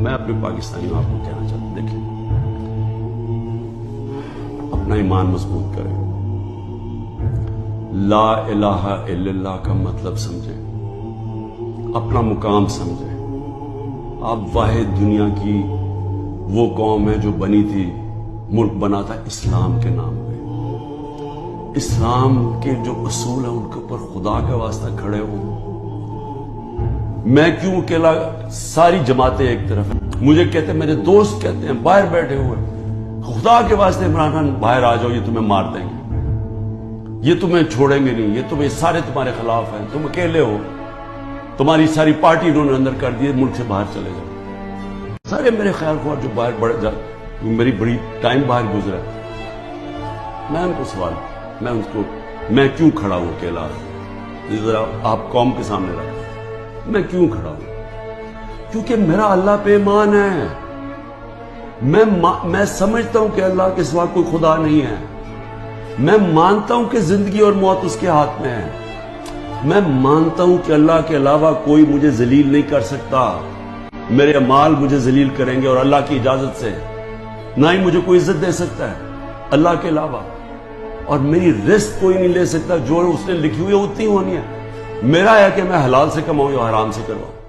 میں اپنے پاکستانیوں آپ کو کہنا چاہتا ہوں، دیکھیں اپنا ایمان مضبوط کریں، لا الہ الا اللہ کا مطلب سمجھیں، اپنا مقام سمجھیں۔ آپ واحد دنیا کی وہ قوم ہے جو بنی تھی، ملک بنا تھا اسلام کے نام پہ۔ اسلام کے جو اصول ہیں ان کے اوپر خدا کا واسطہ کھڑے ہوں۔ میں کیوں اکیلا، ساری جماعتیں ایک طرف ہیں، مجھے کہتے ہیں، میرے دوست کہتے ہیں باہر بیٹھے ہوئے، خدا کے واسطے عمران خان باہر آ جاؤ، یہ تمہیں مار دیں گے، یہ تمہیں چھوڑیں گے نہیں، یہ تمہیں سارے تمہارے خلاف ہیں، تم اکیلے ہو، تمہاری ساری پارٹی انہوں نے اندر کر دی، ملک سے باہر چلے جاؤ۔ سارے میرے خیال خواہ جو باہر بڑھ جا، میری بڑی ٹائم باہر گزرا، میں ان کو سوال، میں کیوں کھڑا ہوں اکیلا؟ ذرا آپ قوم کے سامنے رکھ، میں کیوں کھڑا ہوں؟ کیونکہ میرا اللہ پہ ایمان ہے، میں سمجھتا ہوں کہ اللہ کے سوا کوئی خدا نہیں ہے، میں مانتا ہوں کہ زندگی اور موت اس کے ہاتھ میں ہے، میں مانتا ہوں کہ اللہ کے علاوہ کوئی مجھے ذلیل نہیں کر سکتا، میرے اعمال مجھے ذلیل کریں گے اور اللہ کی اجازت سے، نہ ہی مجھے کوئی عزت دے سکتا ہے اللہ کے علاوہ، اور میری رزق کوئی نہیں لے سکتا، جو اس نے لکھی ہوئی ہے اتنی ہونی ہے، میرا ہے کہ میں حلال سے کماؤں یا حرام سے کرواؤں۔